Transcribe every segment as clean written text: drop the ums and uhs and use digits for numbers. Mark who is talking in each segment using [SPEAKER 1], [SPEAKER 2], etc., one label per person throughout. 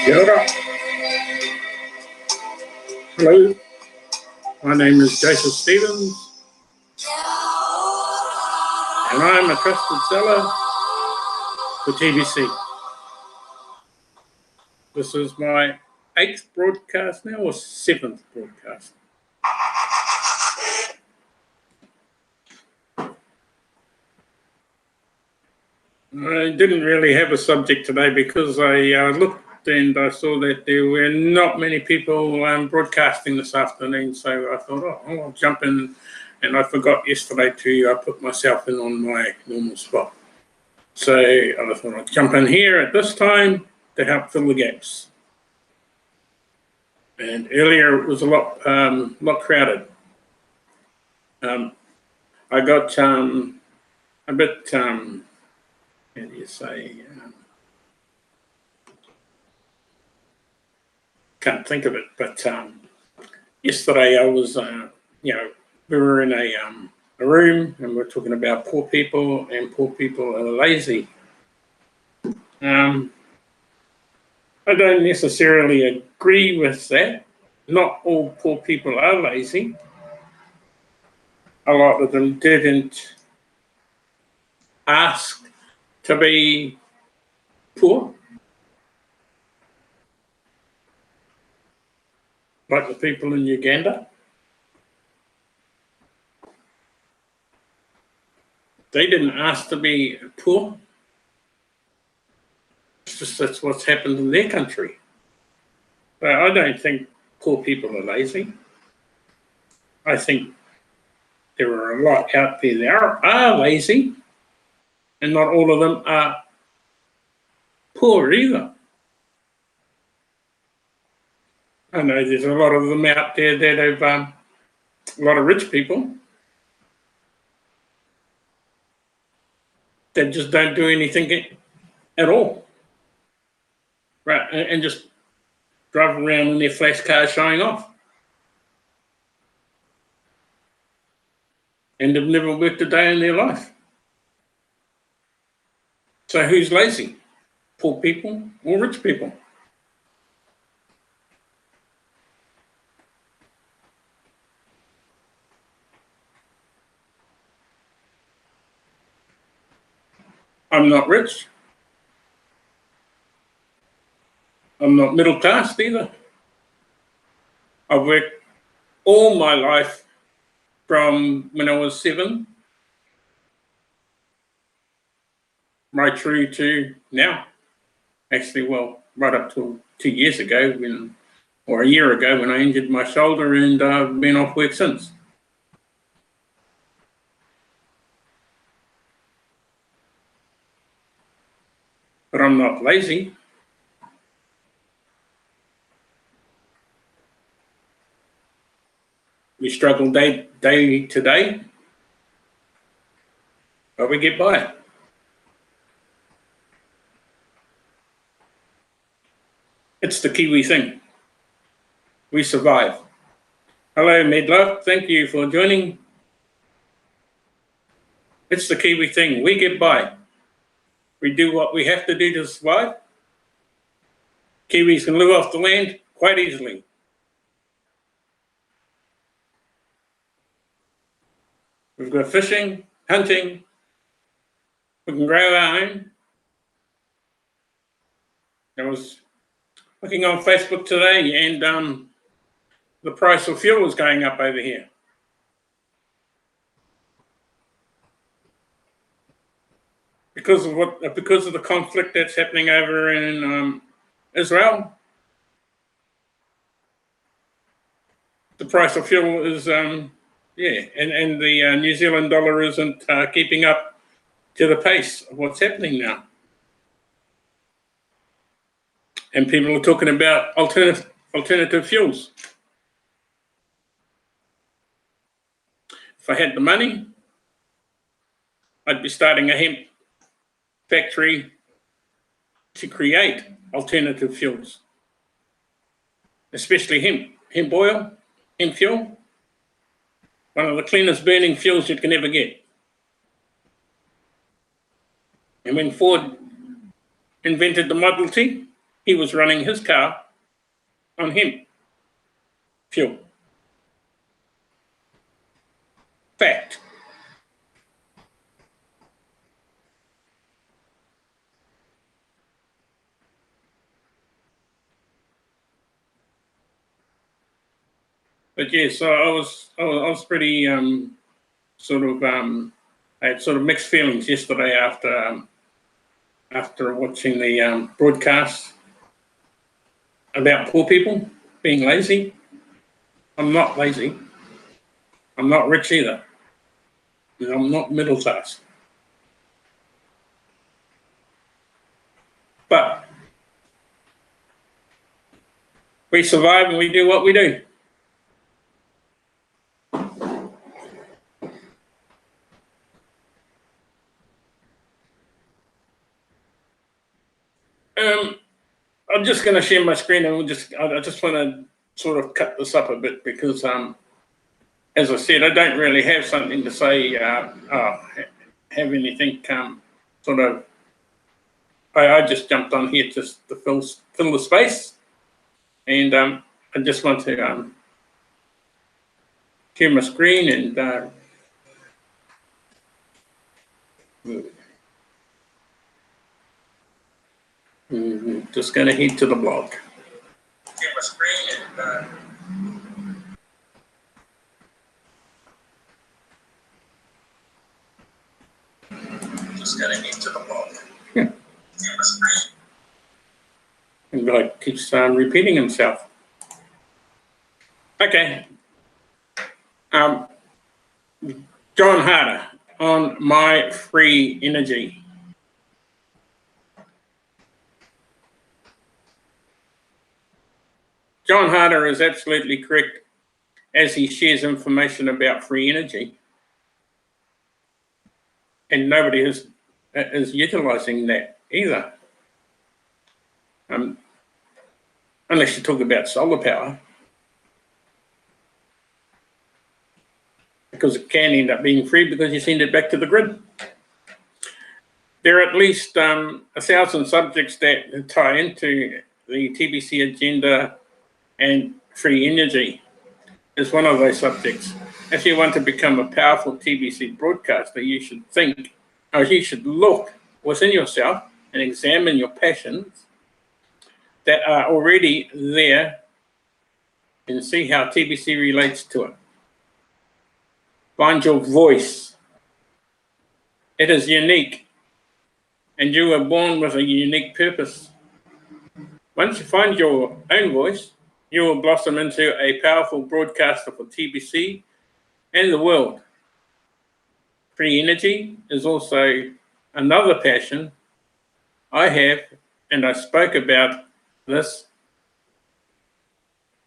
[SPEAKER 1] Kia ora. Hello, my name is Joseph Stevens, and I'm a trusted seller for TBC. This is my 8th broadcast now, or 7th broadcast. I didn't really have a subject today because I looked and I saw that there were not many people broadcasting this afternoon, so I thought, oh, I'll jump in, and I forgot yesterday to put myself in on my normal spot. So I thought I'd jump in here at this time to help fill the gaps. And earlier it was a lot crowded. I got a bit, how do you say, can't think of it, but yesterday I was, we were in a room and we're talking about poor people, and poor people are lazy. I don't necessarily agree with that. Not all poor people are lazy. A lot of them didn't ask to be poor, like the people in Uganda. They didn't ask to be poor. It's just that's what's happened in their country. But I don't think poor people are lazy. I think there are a lot out there that are lazy, and not all of them are poor either. I know there's a lot of them out there that have a lot of rich people that just don't do anything at all, right? And just drive around in their flash cars showing off, and they've never worked a day in their life. So who's lazy? Poor people or rich people? I'm not rich. I'm not middle class either. I've worked all my life from when I was 7 right through to now. Actually, well, right up to 2 years ago, or a year ago, when I injured my shoulder, and I've been off work since. But I'm not lazy. We struggle day to day, but we get by. It's the Kiwi thing. We survive. Hello, Medlar. Thank you for joining. It's the Kiwi thing. We get by. We do what we have to do to survive. Kiwis can live off the land quite easily. We've got fishing, hunting. We can grow our own. I was looking on Facebook today, and the price of fuel is going up over here. Because of the conflict that's happening over in Israel. The price of fuel is and the New Zealand dollar isn't keeping up to the pace of what's happening now. And people are talking about alternative fuels. If I had the money, I'd be starting a hemp factory to create alternative fuels, especially hemp oil, hemp fuel, one of the cleanest burning fuels you can ever get. And when Ford invented the Model T, he was running his car on hemp fuel. Fact. But yeah, so I was pretty I had sort of mixed feelings yesterday after watching the broadcast about poor people being lazy. I'm not lazy. I'm not rich either. And I'm not middle class. But we survive and we do what we do. I'm just going to share my screen, and I just want to sort of cut this up a bit because, as I said, I don't really have something to say, have anything sort of. I just jumped on here just to fill the space, and I just want to share my screen and. Just going to head to the blog. Share my screen and. Just going to head to the blog. Yeah. Share my screen. And like keeps repeating himself. Okay. John Harder on my free energy. John Harder is absolutely correct as he shares information about free energy. And nobody is utilizing that either. Unless you talk about solar power. Because it can end up being free because you send it back to the grid. There are at least 1,000 subjects that tie into the TBC agenda, and free energy is one of those subjects. If you want to become a powerful TBC broadcaster, you should think, or you should look within yourself and examine your passions that are already there and see how TBC relates to it. Find your voice. It is unique, and you were born with a unique purpose. Once you find your own voice, you will blossom into a powerful broadcaster for TBC and the world. Free energy is also another passion I have, and I spoke about this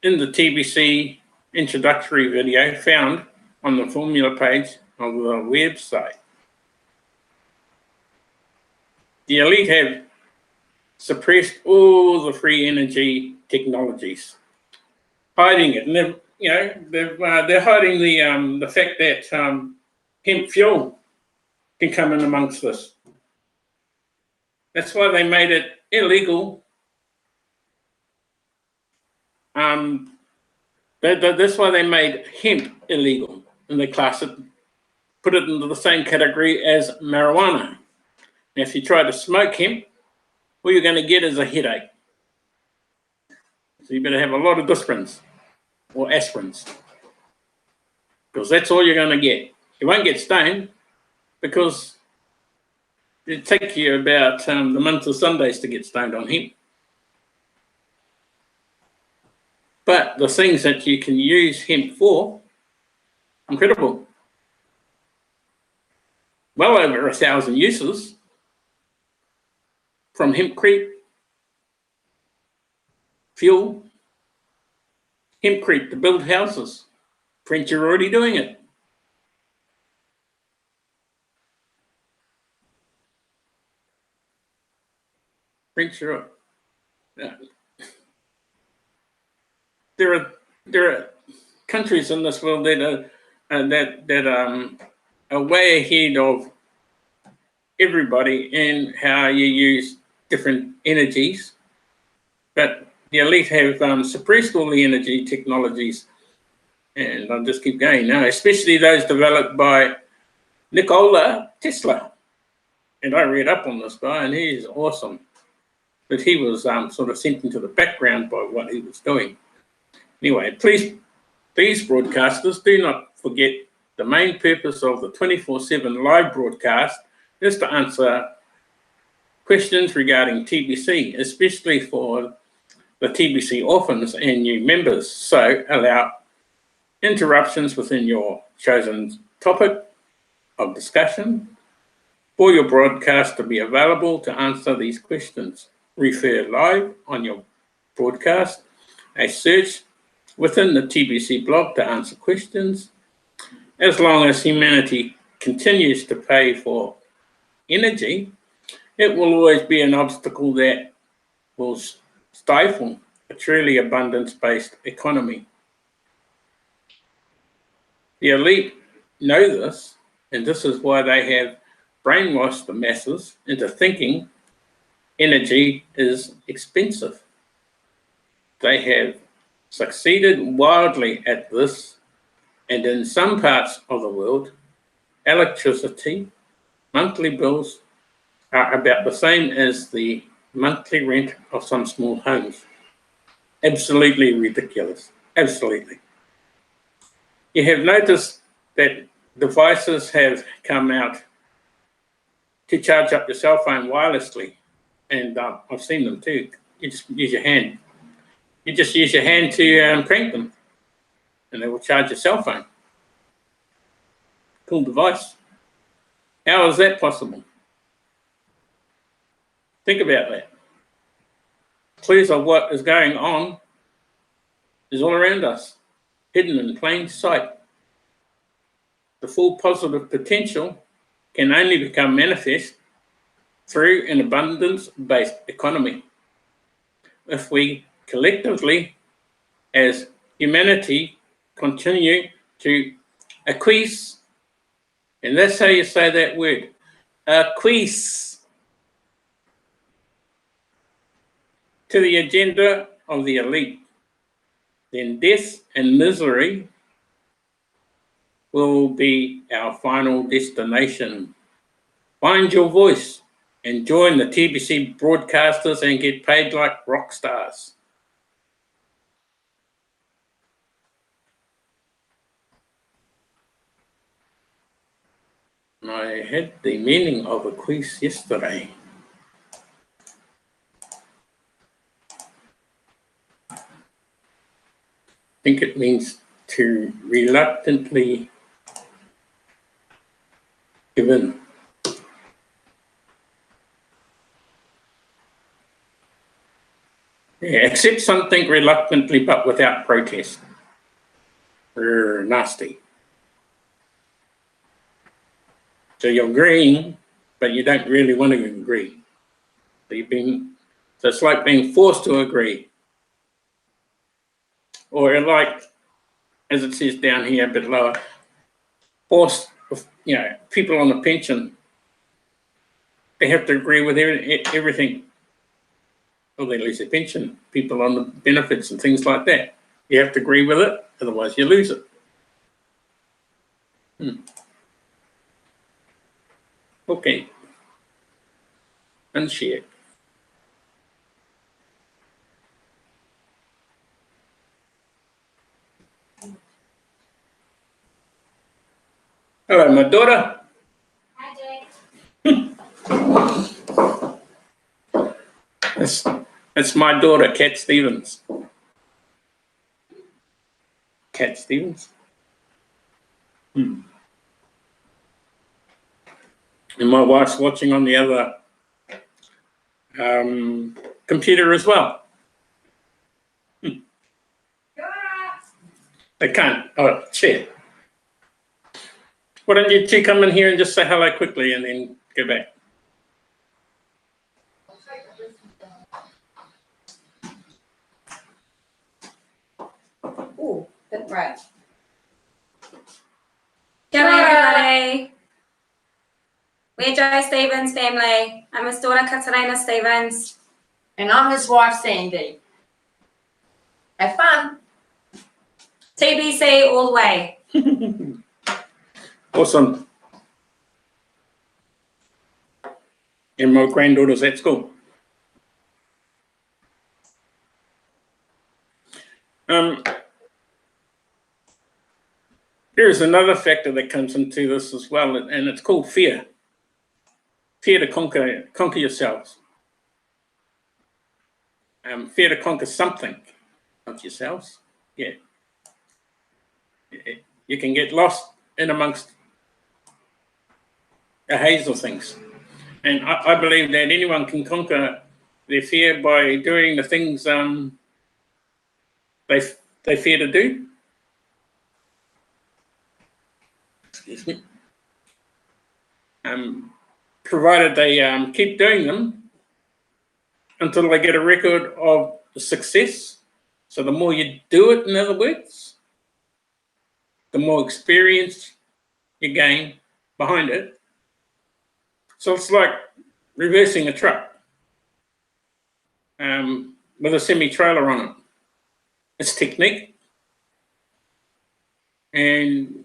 [SPEAKER 1] in the TBC introductory video found on the formula page of the website. The elite have suppressed all the free energy technologies, hiding it. And they're hiding the fact that hemp fuel can come in amongst this. That's why they made it illegal. That's why they made hemp illegal, and they class it, put it into the same category as marijuana. Now, if you try to smoke hemp, all you're going to get is a headache. So you better have a lot of Disprins or aspirins, because that's all you're going to get. You won't get stoned because it'd take you about the month of Sundays to get stoned on hemp. But the things that you can use hemp for, incredible. Well over 1,000 uses, from hempcrete, fuel, hempcrete to build houses. French are already doing it. French are. There are countries in this world that are way ahead of everybody in how you use different energies But the elite have suppressed all the energy technologies, and I'll just keep going now, especially those developed by Nikola Tesla. And I read up on this guy, and he's awesome. But he was sort of sent into the background by what he was doing. Anyway, please, broadcasters, do not forget the main purpose of the 24/7 live broadcast is to answer questions regarding TBC, especially for the TBC orphans and new members. So allow interruptions within your chosen topic of discussion for your broadcast to be available to answer these questions. Refer live on your broadcast, a search within the TBC blog to answer questions. As long as humanity continues to pay for energy, it will always be an obstacle that will stifle a truly abundance-based economy. The elite know this, and this is why they have brainwashed the masses into thinking energy is expensive. They have succeeded wildly at this, and in some parts of the world, electricity monthly bills are about the same as the monthly rent of some small homes. Absolutely ridiculous. Absolutely. You have noticed that devices have come out to charge up your cell phone wirelessly, and I've seen them too. You just use your hand. You just use your hand to crank them, and they will charge your cell phone. Cool device. How is that possible? Think about that. Clues of what is going on is all around us, hidden in plain sight. The full positive potential can only become manifest through an abundance-based economy. If we collectively, as humanity, continue to acquiesce, and that's how you say that word, acquiesce, to the agenda of the elite, then death and misery will be our final destination. Find your voice and join the TBC broadcasters and get paid like rock stars. I had the meaning of a quiz yesterday. I think it means to reluctantly give in. Yeah, accept something reluctantly but without protest. Nasty. So you're agreeing, but you don't really want to agree. So it's like being forced to agree. Or like, as it says down here a bit lower, forced, people on the pension, they have to agree with everything. Well, they lose their pension, people on the benefits and things like that. You have to agree with it, otherwise you lose it. Okay. Unshare. Hello, my daughter.
[SPEAKER 2] Hi, Jake.
[SPEAKER 1] That's my daughter, Cat Stevens. Cat Stevens. And my wife's watching on the other computer as well. They can't. Oh, shit. Why don't you two come in here and just say hello quickly and then go back?
[SPEAKER 2] Ooh, that's right. G'day, everybody. We're Joe Stevens' family. I'm his daughter, Katarina Stevens.
[SPEAKER 3] And I'm his wife, Sandy.
[SPEAKER 2] Have fun. TBC all the way.
[SPEAKER 1] Awesome. And my granddaughter's at school. There is another factor that comes into this as well, and it's called fear. Fear to conquer yourselves. Fear to conquer something, not yourselves. Yeah. You can get lost in amongst a haze of things. And I believe that anyone can conquer their fear by doing the things they fear to do. Excuse me. Provided they keep doing them until they get a record of success. So the more you do it, in other words, the more experience you gain behind it. So it's like reversing a truck with a semi-trailer on it. It's technique and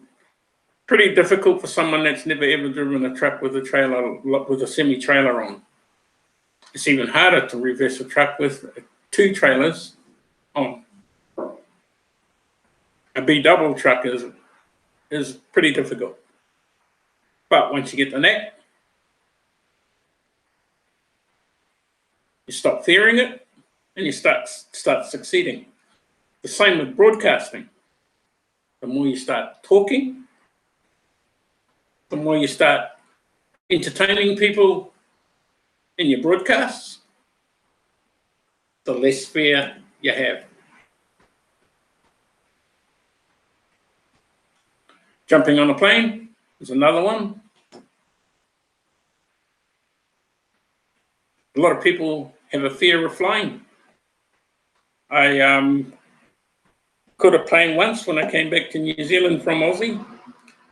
[SPEAKER 1] pretty difficult for someone that's never ever driven a truck with a semi-trailer on. It's even harder to reverse a truck with 2 trailers on. A B-double truck is pretty difficult. But once you get the knack, you stop fearing it and you start succeeding. The same with broadcasting. The more you start talking, the more you start entertaining people in your broadcasts, the less fear you have. Jumping on a plane is another one. A lot of people have a fear of flying. I caught a plane once when I came back to New Zealand from Aussie.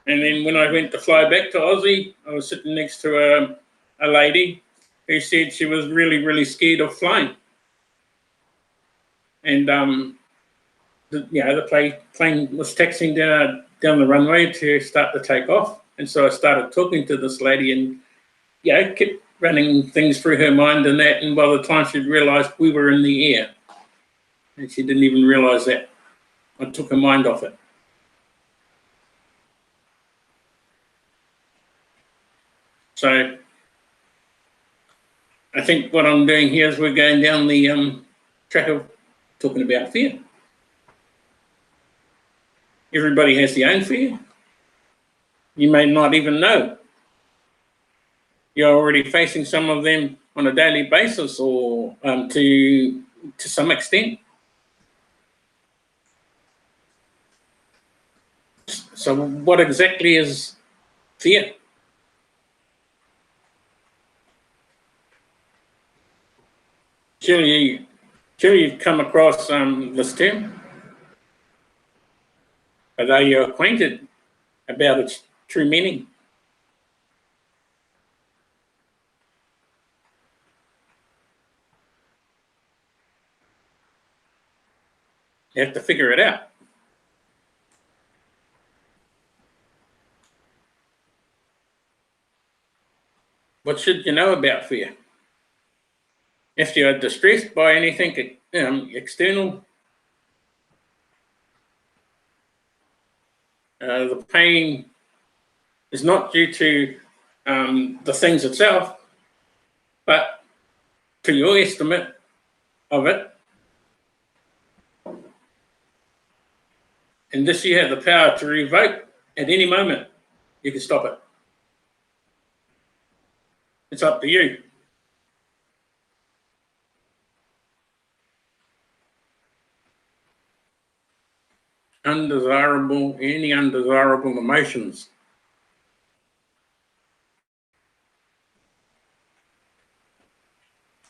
[SPEAKER 1] And then when I went to fly back to Aussie, I was sitting next to a lady who said she was really, really scared of flying. And the plane was taxiing down the runway to start to take off. And so I started talking to this lady and, kept running things through her mind and that. And by the time she'd realised we were in the air, and she didn't even realise that, I took her mind off it. So I think what I'm doing here is we're going down the track of talking about fear. Everybody has their own fear. You may not even know. You're already facing some of them on a daily basis or to some extent. So what exactly is fear? Surely you've come across this term. But are you acquainted about its true meaning? You have to figure it out. What should you know about fear? If you are distressed by anything external, the pain is not due to the things itself, but to your estimate of it. And this you have the power to revoke at any moment. You can stop it. It's up to you. Any undesirable emotions.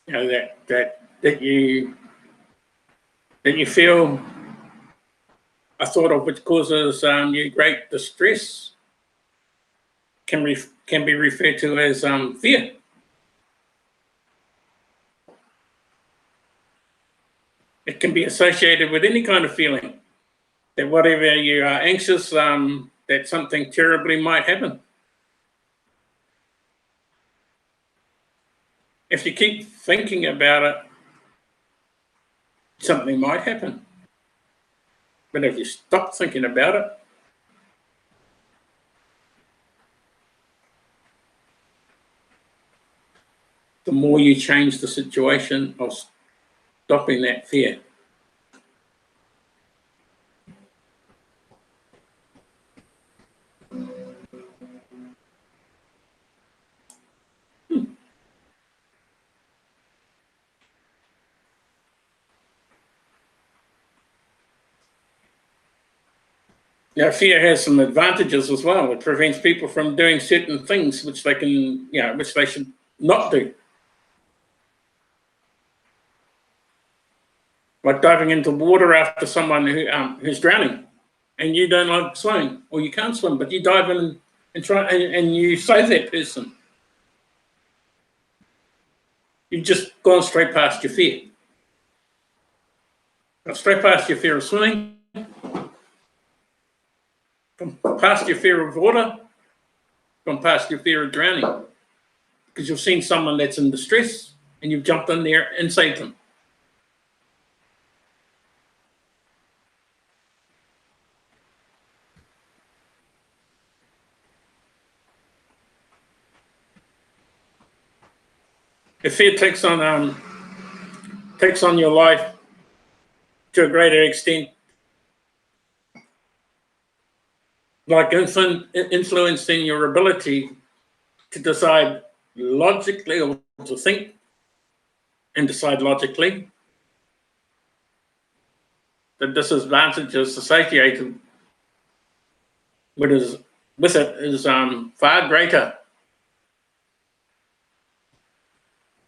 [SPEAKER 1] That you feel a thought of which causes you great distress can be referred to as fear. It can be associated with any kind of feeling. That whatever you are anxious, that something terribly might happen. If you keep thinking about it, something might happen. But if you stop thinking about it, the more you change the situation of stopping that fear. Now, fear has some advantages as well. It prevents people from doing certain things which they can, which they should not do. Like diving into water after someone who's drowning, and you don't like swimming, or you can't swim, but you dive in and try and you save that person. You've just gone straight past your fear. Straight past your fear of swimming, past your fear of water, gone past your fear of drowning, because you've seen someone that's in distress and you've jumped in there and saved them. If fear takes on your life to a greater extent, like influencing your ability to decide logically, or to think and decide logically, the disadvantages associated with it is far greater.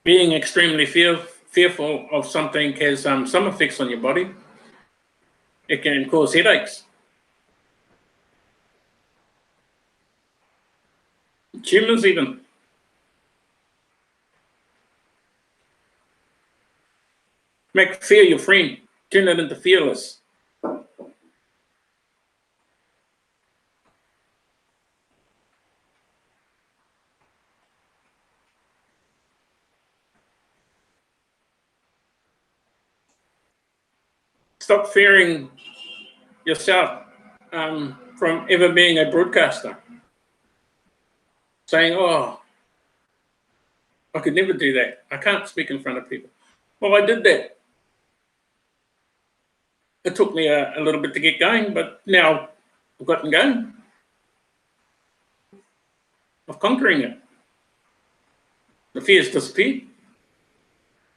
[SPEAKER 1] Being extremely fearful of something has some effects on your body. It can cause headaches, tumors even. Make fear your friend, turn it into fearless. Stop fearing yourself from ever being a broadcaster. Saying, oh, I could never do that. I can't speak in front of people. Well, I did that. It took me a little bit to get going, but now I've gotten going. Of conquering it. The fear's disappeared.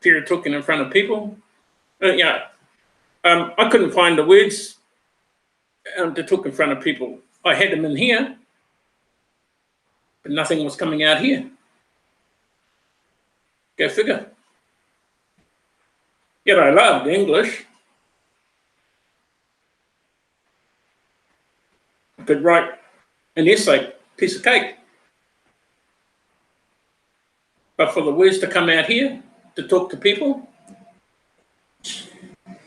[SPEAKER 1] Fear of talking in front of people. I couldn't find the words to talk in front of people. I had them in here, but nothing was coming out here. Go figure. Yet I loved English. I could write an essay, piece of cake. But for the words to come out here, to talk to people,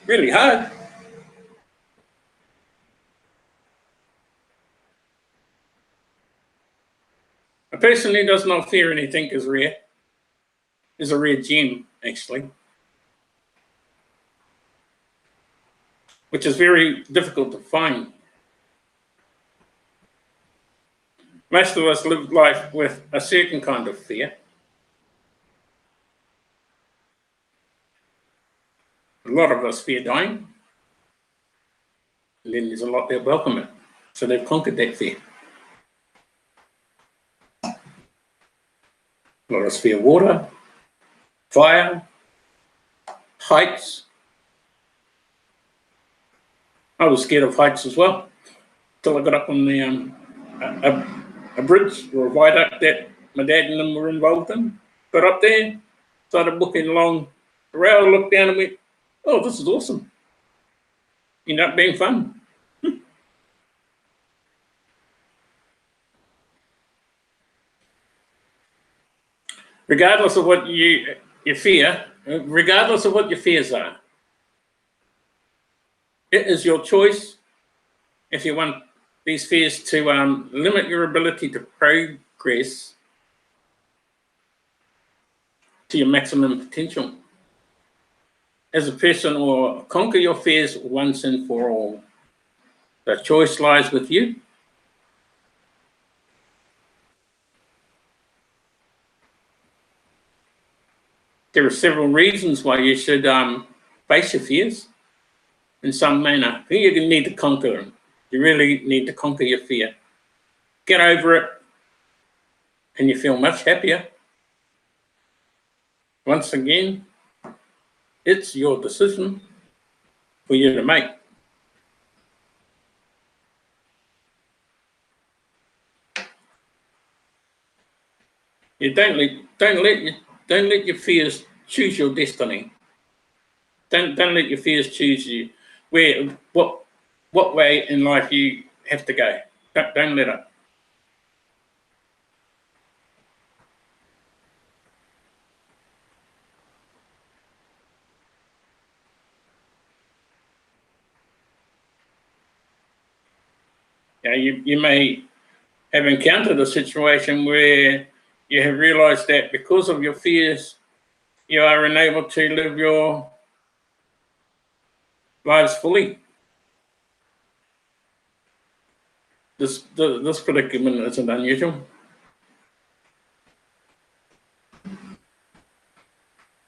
[SPEAKER 1] really hard. A person who does not fear anything is rare. Is a rare gem, actually. Which is very difficult to find. Most of us live life with a certain kind of fear. A lot of us fear dying. And then there's a lot that welcome it. So they've conquered that fear. A lot of us fear water, fire, heights. I was scared of heights as well, till I got up on the a bridge or a viaduct that my dad and them were involved in. Got up there, started walking along the rail, looked down and went, oh, this is awesome. Ended up being fun. Regardless of what you fear, regardless of what your fears are, It is your choice if you want these fears to limit your ability to progress to your maximum potential as a person, or conquer your fears once and for all. The choice lies with you. There are several reasons why you should face your fears in some manner. You need to conquer them. You really need to conquer your fear. Get over it, and you feel much happier. Once again, it's your decision for you to make. You don't let your fears choose your destiny. Don't let your fears choose you what way in life you have to go. Don't let it. You may have encountered a situation where you have realized that because of your fears, you are unable to live your lives fully. This predicament isn't unusual.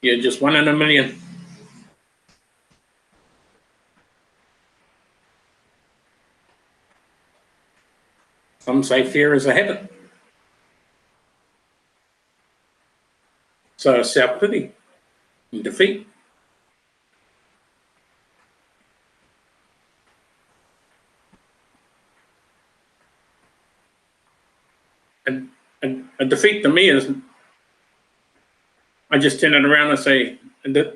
[SPEAKER 1] You're just one in a million. Some say fear is a habit. So self-pity and defeat. And a defeat to me is, I just turn it around and say, I'm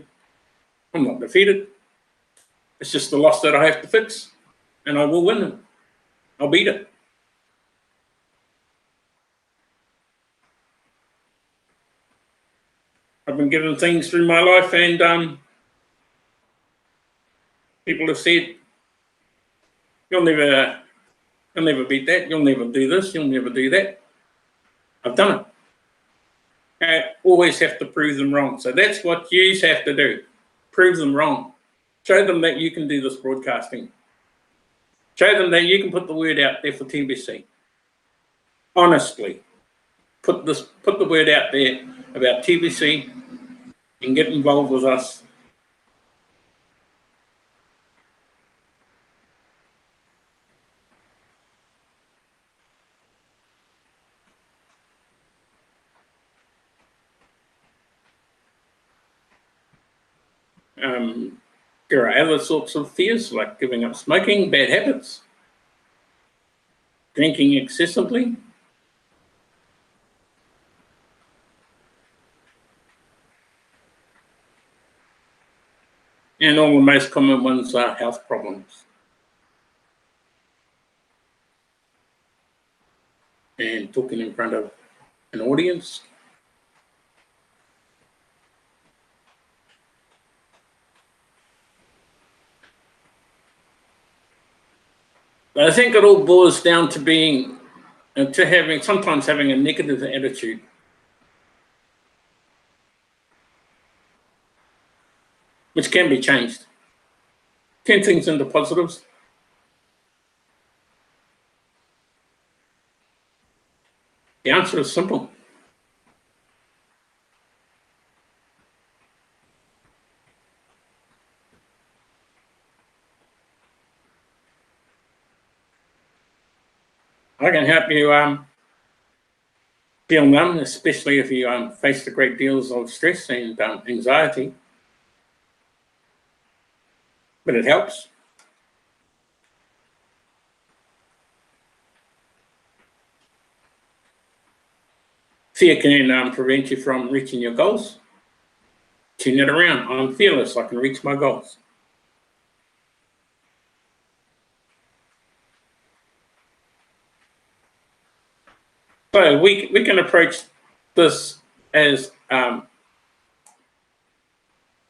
[SPEAKER 1] not defeated. It's just the loss that I have to fix, and I will win it. I'll beat it. I've been given things through my life, and people have said, you'll never beat that. You'll never do this. You'll never do that. I've done it. I always have to prove them wrong. So that's what you have to do. Prove them wrong. Show them that you can do this broadcasting. Show them that you can put the word out there for TBC. Honestly, put the word out there about TBC and get involved with us. There are other sorts of fears, like giving up smoking, bad habits, drinking excessively, and all the most common ones are health problems. And talking in front of an audience. But I think it all boils down to sometimes having a negative attitude. Which can be changed. Turn things into positives. The answer is simple. I can help you feel numb, especially if you face a great deals of stress and anxiety. But it helps. Fear can prevent you from reaching your goals. Turn it around. I'm fearless. I can reach my goals. So we can approach this as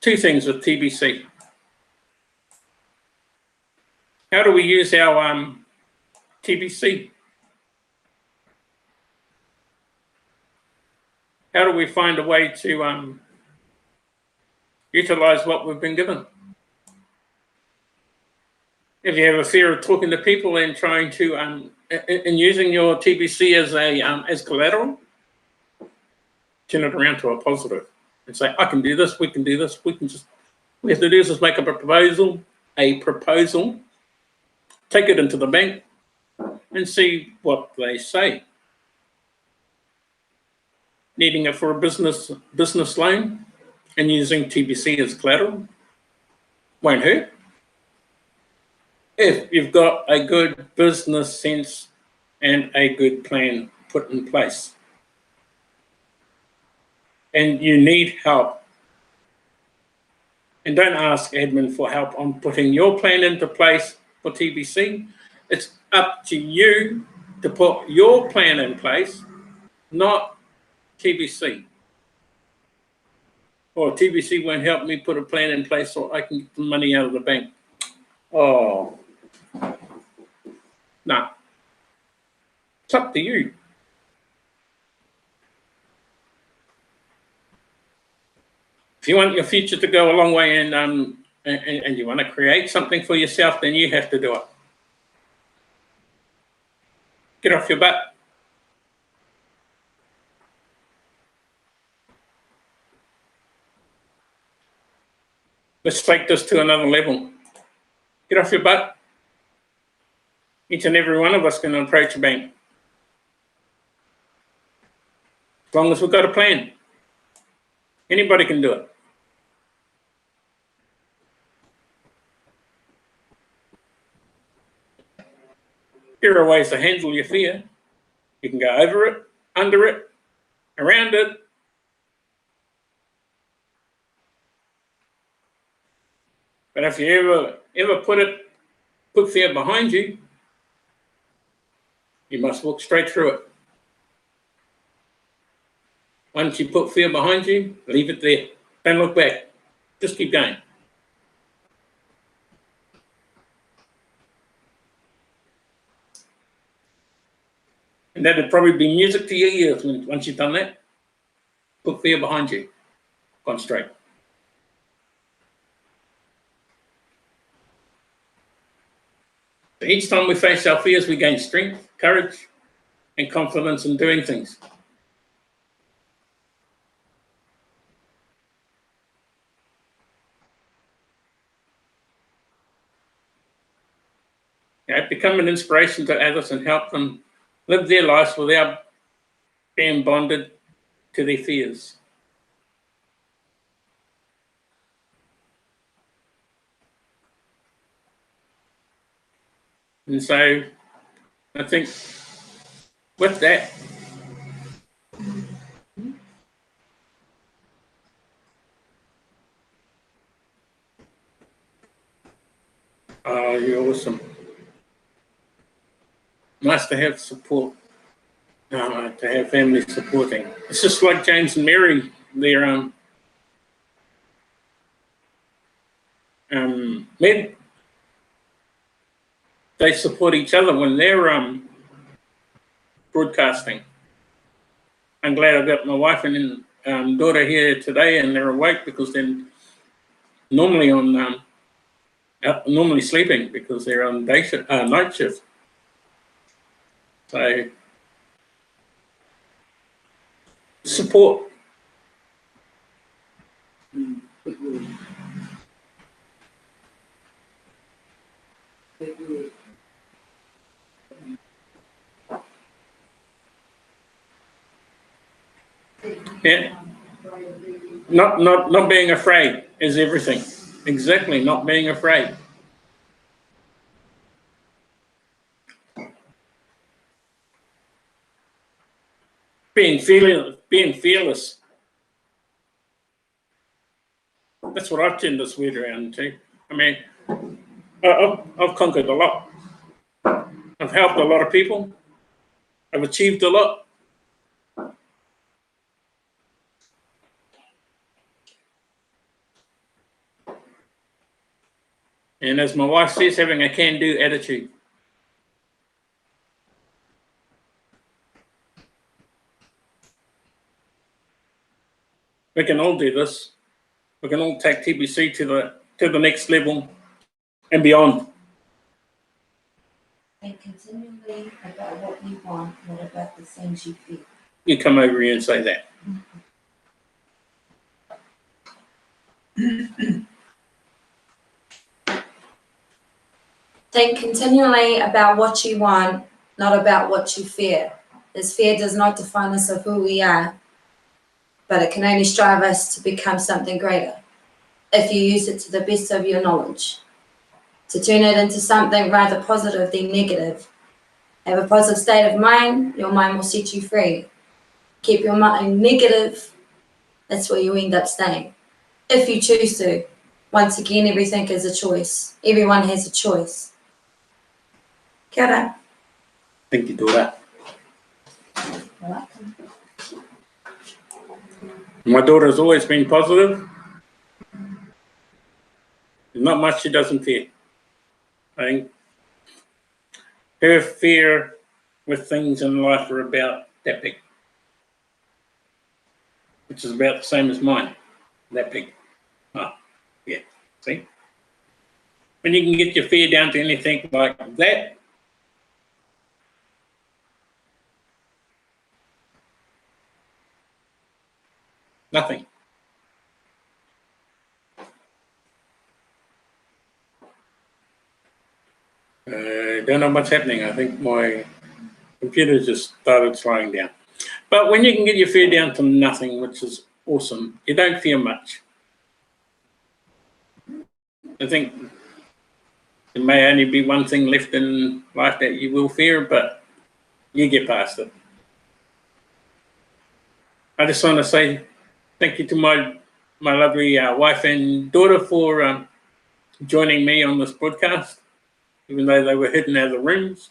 [SPEAKER 1] two things with TBC. How do we use our TBC? How do we find a way to utilize what we've been given? If you have a fear of talking to people and trying to and using your TBC as collateral, turn it around to a positive and say, I can do this, we can do this, we have to do is just make up a proposal, take it into the bank and see what they say. Needing it for a business loan and using TBC as collateral won't hurt. If you've got a good business sense and a good plan put in place. And you need help. And don't ask admin for help on putting your plan into place for TBC. It's up to you to put your plan in place, not TBC. Or TBC won't help me put a plan in place so I can get the money out of the bank. Oh, no. It's up to you. If you want your future to go a long way and you want to create something for yourself, then you have to do it. Get off your butt. Let's take this to another level. Get off your butt. Each and every one of us can approach a bank. As long as we've got a plan. Anybody can do it. There are ways to handle your fear. You can go over it, under it, around it. But if you ever put fear behind you, you must walk straight through it. Once you put fear behind you, leave it there. Don't look back. Just keep going. And that'd probably be music to your ears once you've done that. Put fear behind you. Gone straight. So each time we face our fears, we gain strength, courage, and confidence in doing things. Become an inspiration to others and help them live their lives without being bonded to their fears. And so I think with that, oh, you're awesome. Nice to have support, to have family supporting. It's just like James and Mary, they're they support each other when they're broadcasting. I'm glad I got my wife and daughter here today, and they're awake because they're normally on normally sleeping because they're on night shift. So support. Yeah. Not being afraid is everything. Exactly, not being afraid. Being fearless. That's what I've turned this word around to. I mean, I've conquered a lot. I've helped a lot of people. I've achieved a lot. And as my wife says, having a can-do attitude. We can all do this. We can all take TBC to the next level and beyond.
[SPEAKER 3] Think continually about what you want, not about the things you feel.
[SPEAKER 1] You come over here and say that.
[SPEAKER 2] Think continually about what you want, not about what you fear. This fear does not define us of who we are, but it can only strive us to become something greater if you use it to the best of your knowledge. To turn it into something rather positive than negative. Have a positive state of mind, your mind will set you free. Keep your mind negative, that's where you end up staying. If you choose to. Once again, everything is a choice. Everyone has a choice. Kia ora.
[SPEAKER 1] Thank you, daughter.
[SPEAKER 3] You're welcome.
[SPEAKER 1] My daughter's always been positive. There's not much she doesn't fear. I think her fear with things in life are about that big, which is about the same as mine, that big. Oh, yeah, see? When you can get your fear down to anything like that, nothing. Don't know what's happening. I think my computer just started slowing down. But when you can get your fear down to nothing, which is awesome, you don't fear much. I think there may only be one thing left in life that you will fear, but you get past it. I just want to say thank you to my lovely wife and daughter for joining me on this podcast, even though they were hidden out of the rooms.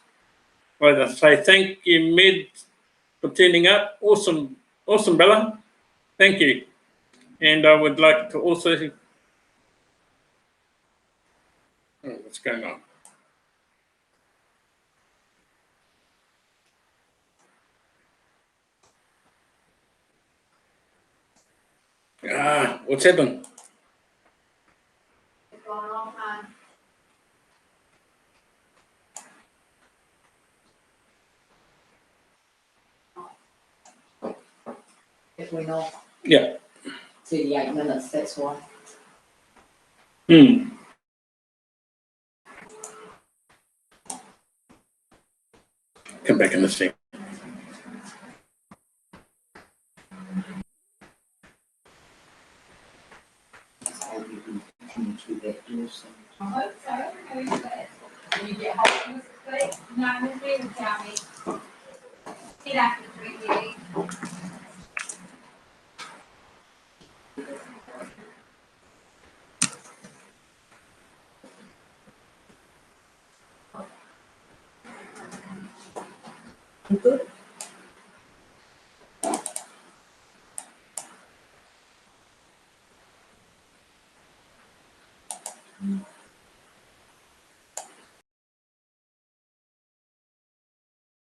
[SPEAKER 1] I'd like to say thank you, Med, for turning up. Awesome, awesome, Bella. Thank you. And I would like to also... Oh, what's going on? What's happened?
[SPEAKER 3] It's going on fine. If we know
[SPEAKER 1] Yeah.
[SPEAKER 3] 38 minutes, that's why.
[SPEAKER 1] Come back in the scene.
[SPEAKER 3] So you can continue to that door soon.
[SPEAKER 4] I hope so. Who's that? When you get home, please. No, Miss Lee will tell me. Get after 3:30.
[SPEAKER 3] You good?